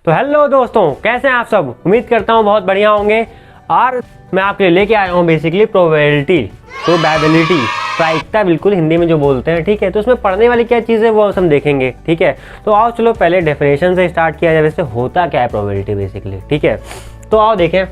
तो हेलो दोस्तों, कैसे हैं आप सब। उम्मीद करता हूँ बहुत बढ़िया होंगे। और मैं आपके लिए लेके आया हूँ बेसिकली प्रोबेबिलिटी, प्रायिकता बिल्कुल हिंदी में जो बोलते हैं। ठीक है, तो उसमें पढ़ने वाली क्या चीज़ है वो हम देखेंगे। ठीक है, तो आओ चलो पहले डेफिनेशन से स्टार्ट किया जाए। वैसे होता क्या है प्रोबेबिलिटी बेसिकली। ठीक है, तो आओ देखें।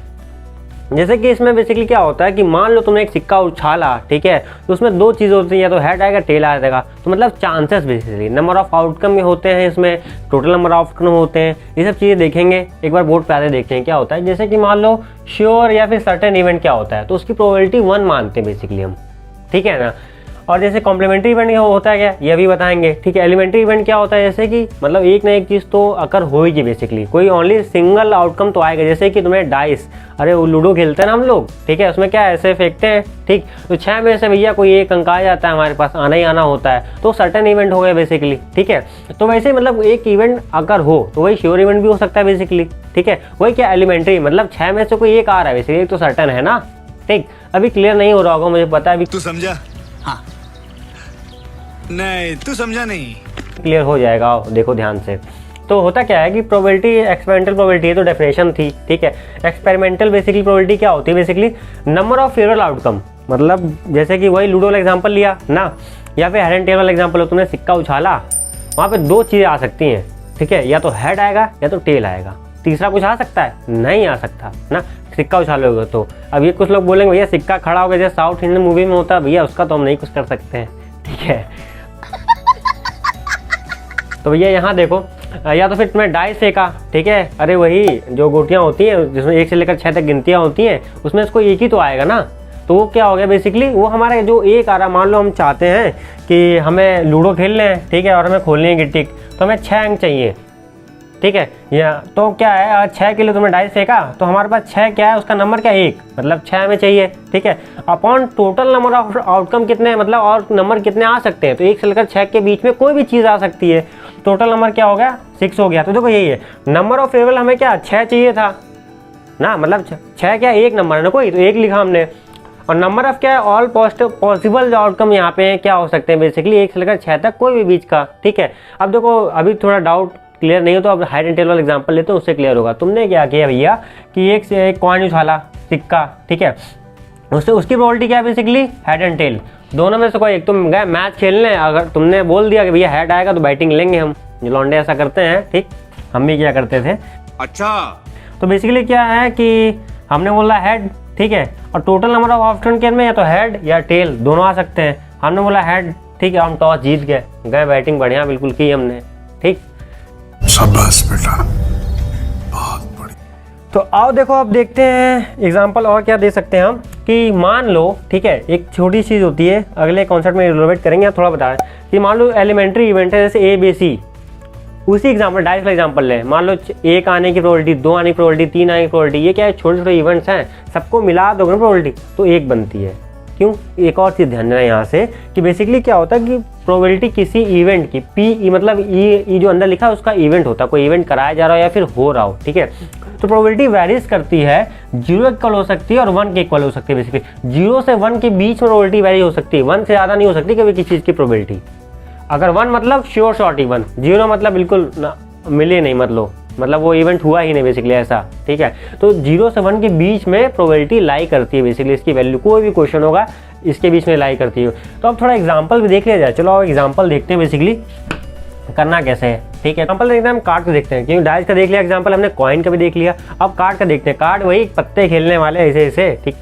जैसे कि इसमें बेसिकली क्या होता है कि मान लो तुमने एक सिक्का उछाला, ठीक है, तो उसमें दो चीज़ होती हैं, या तो हेड आएगा टेल आएगा। तो मतलब chances basically number of outcome होते हैं, इसमें टोटल नंबर ऑफ आउटकम होते हैं। ये सब चीज़ें देखेंगे एक बार बोर्ड पे आते देखते हैं क्या होता है। जैसे कि मान लो श्योर या फिर सर्टेन इवेंट क्या होता है, तो उसकी प्रोबेबिलिटी 1 मानते हैं बेसिकली हम। ठीक है ना। और जैसे कॉम्प्लीमेंट्री इवेंट होता है क्या, ये भी बताएंगे। ठीक है, एलिमेंट्री इवेंट क्या होता है, जैसे कि मतलब एक ना एक चीज़ तो अकर होगी बेसिकली, कोई ओनली सिंगल आउटकम तो आएगा। जैसे कि तुम्हें डाइस, अरे वो लूडो खेलते हैं ना हम लोग, ठीक है, उसमें क्या ऐसे फेंकते हैं, ठीक, तो 6 में से भैया कोई एक अंक आ जाता है, हमारे पास आना ही आना होता है, तो सर्टेन इवेंट हो गया बेसिकली। ठीक है, तो वैसे मतलब एक इवेंट अगर हो तो वही श्योर इवेंट भी हो सकता है बेसिकली। ठीक है, वही क्या एलिमेंट्री, मतलब 6 में से कोई एक आ रहा है बेसिकली, एक तो सर्टेन है ना। ठीक, अभी क्लियर नहीं हो रहा होगा मुझे पता है, अभी तू समझा? हाँ नहीं, तू समझा नहीं। क्लियर हो जाएगा, देखो ध्यान से। तो होता क्या है कि प्रोबेबिलिटी एक्सपेरिमेंटल प्रोबेबिलिटी है, तो डेफिनेशन थी। ठीक है, एक्सपेरिमेंटल बेसिकली प्रोबेबिलिटी क्या होती है basically, number of favourable outcome. मतलब जैसे कि वही लूडो वाला एग्जांपल लिया ना, या फिर हेड एंड टेल वाला एग्जांपल हो, तुमने सिक्का उछाला, वहाँ पे दो चीज़ें आ सकती हैं। ठीक है, या तो हेड आएगा या तो टेल आएगा, तीसरा कुछ आ सकता है, नहीं आ सकता ना। सिक्का उछालोगे तो अब ये कुछ लोग बोलेंगे भैया सिक्का खड़ा हो गया, जैसे साउथ इंडियन मूवी में होता है, भैया उसका तो हम नहीं कुछ कर सकते हैं। ठीक है, तो भैया यहाँ देखो, या तो फिर तुम्हें डाइस फेंका, ठीक है, अरे वही जो गोटियाँ होती हैं जिसमें 1 से लेकर 6 तक गिनतियाँ होती हैं, उसमें इसको एक ही तो आएगा ना। तो वो क्या हो गया बेसिकली, वो हमारा जो एक आ रहा, मान लो हम चाहते हैं कि हमें लूडो खेलने हैं, ठीक है, और हमें खोलनी है गिट्टी, तो हमें 6 अंक चाहिए। ठीक है, या तो क्या है, 6 के लिए तुमने डाइस फेंका, तो हमारे पास 6 क्या है, उसका नंबर क्या है 1, मतलब 6 में चाहिए। ठीक है, upon total number of outcome कितने हैं, मतलब और नंबर कितने आ सकते हैं, तो 1 से लेकर 6 के बीच में कोई भी चीज़ आ सकती है। टोटल नंबर क्या हो गया, 6 हो गया। तो देखो यही है, नंबर ऑफ फेवरेबल हमें क्या 6 चाहिए था ना, मतलब 6 क्या एक नंबर है ना कोई, तो 1 लिखा हमने। और नंबर ऑफ क्या है, ऑल पॉसिबल आउटकम यहाँ पे क्या हो सकते हैं बेसिकली, 1 से लेकर 6 तक कोई भी बीच का। ठीक है, अब देखो अभी थोड़ा डाउट क्लियर नहीं हो तो अब हेड एंड टेल वाला एग्जांपल लेते हैं, उससे क्लियर होगा। तुमने क्या किया भैया कि एक से एक कॉइन उछाला, सिक्का, ठीक है, उससे उसकी प्रोबेबिलिटी क्या है बेसिकली, हेड एंड टेल, दोनों में से कोई एक। तुम गए मैच खेलने, अगर तुमने बोल दिया कि भैया हेड आएगा तो बैटिंग लेंगे हम, जो लौंडे ऐसा करते हैं, ठीक, हम भी क्या करते थे। अच्छा, तो बेसिकली क्या है कि हमने बोला हेड, ठीक है, और टोटल नंबर ऑफ ऑप्शन के में या तो हेड या टेल दोनों आ सकते हैं। हमने बोला हेड, ठीक है, हम टॉस जीत गए बैटिंग बढ़िया बिल्कुल की हमने। ठीक, शाबाश बेटा, बहुत बढ़िया। तो आओ देखो अब देखते हैं एग्जांपल और क्या दे सकते हैं हम, कि मान लो, ठीक है, एक छोटी चीज़ होती है, अगले कॉन्सेप्ट में रिलेट करेंगे, थोड़ा बता रहे हैं कि मान लो एलिमेंट्री इवेंट है जैसे A B C, उसी एग्जाम्पल डाइस का एग्जाम्पल ले, मान लो 1 आने की प्रोबेबिलिटी, 2 आने की प्रोबेबिलिटी, 3 आने की प्रोबेबिलिटी, ये क्या है छोटे छोटे इवेंट्स हैं, सबको मिला दोगे ना प्रोबेबिलिटी तो 1 बनती है। क्यों, एक और चीज़ ध्यान देना यहाँ से कि बेसिकली क्या होता है कि प्रोबेबिलिटी किसी इवेंट की, P मतलब ई जो अंदर लिखा है उसका इवेंट होता है, कोई इवेंट कराया जा रहा हो या फिर हो रहा हो। ठीक है, तो प्रोबेबिलिटी वैरीज करती है, 0 इक्वल हो सकती है और 1 के इक्वल हो सकती है। बेसिकली 0 से 1 के बीच में प्रोबेबिलिटी वैरी हो सकती है, 1 से ज़्यादा नहीं हो सकती कभी किसी चीज़ की प्रोबेबिलिटी। अगर 1 मतलब श्योर शॉर्ट इवन, 0 मतलब बिल्कुल मिले नहीं, मतलब वो इवेंट हुआ ही नहीं बेसिकली ऐसा। ठीक है, तो 0 से 1 के बीच में प्रोबेबिलिटी लाई करती है बेसिकली, इसकी वैल्यू कोई भी क्वेश्चन होगा इसके बीच में लाई करती है। तो अब थोड़ा एग्जांपल भी देख लिया जाए, चलो अब एग्जांपल देखते हैं बेसिकली करना कैसे है। ठीक है, एग्जांपल देखते हैं, हम कार्ड को देखते हैं, क्योंकि डाइस का देख लिया एग्जांपल हमने, कॉइन का भी देख लिया, अब कार्ड का देखते हैं। कार्ड वही पत्ते खेलने वाले ऐसे ऐसे, ठीक,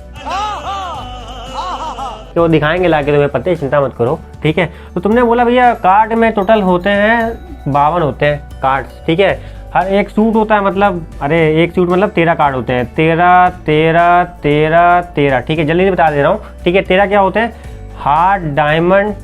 तो दिखाएंगे लाके तुम्हें पत्ते, चिंता मत करो। ठीक है, तो तुमने बोला भैया कार्ड में टोटल होते हैं 52 होते हैं कार्ड्स। ठीक है, हर एक सूट होता है, मतलब अरे एक सूट मतलब 13 कार्ड होते हैं, 13 13 13 13। ठीक है, जल्दी से बता दे रहा हूँ। ठीक है, 13 क्या होते हैं, हार्ट, डायमंड,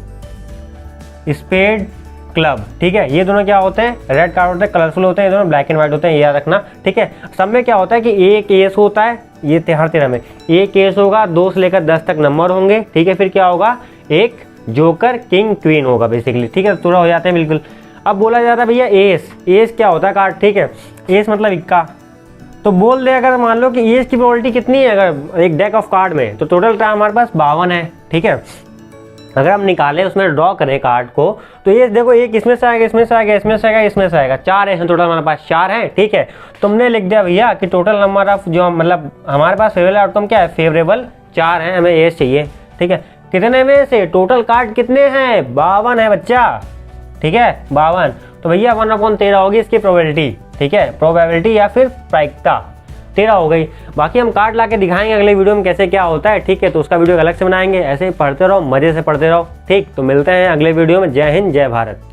स्पेड, क्लब। ठीक है, ये दोनों क्या होते हैं, रेड कार्ड होते हैं, कलरफुल होते हैं, ये दोनों ब्लैक एंड व्हाइट होते हैं, ये याद रखना। ठीक है, सब में क्या होता है कि एक एस होता है, ये हर 13 में एक एस होगा, 2 से लेकर 10 तक नंबर होंगे। ठीक है, फिर क्या होगा, एक जोकर, किंग, क्वीन होगा बेसिकली। ठीक है, थोड़ा हो जाते हैं बिल्कुल। अब बोला जाता है भैया एस क्या होता है कार्ड। ठीक है, एस मतलब इक्का, तो बोल दे अगर मान लो कि एस की प्रोबेबिलिटी कितनी है अगर एक डेक ऑफ कार्ड में, तो टोटल हमारे पास 52 है। ठीक है, अगर हम निकालें उसमें ड्रॉ करें कार्ड को, तो ये देखो एक इसमें से आएगा, इसमें से आएगा, इसमें से आएगा, इसमें से आएगा, 4 हैं टोटल हमारे पास, 4 हैं, ठीक है। तुमने लिख दिया भैया कि टोटल नंबर ऑफ जो मतलब हमारे पास फेवरेबल आउटकम क्या है, फेवरेबल 4 हैं, हमें एस चाहिए, ठीक है। कितने में से टोटल कार्ड कितने हैं, 52 है बच्चा, ठीक है 52। तो भैया 1/13 होगी इसकी प्रोबेबिलिटी, ठीक है, प्रोबेबिलिटी या फिर प्रायिकता 13 हो गई। बाकी हम कार्ड ला के दिखाएंगे अगले वीडियो में कैसे क्या होता है, ठीक है। तो उसका वीडियो अलग से बनाएंगे, ऐसे ही पढ़ते रहो, मजे से पढ़ते रहो, ठीक। तो मिलते हैं अगले वीडियो में। जय हिंद, जय भारत।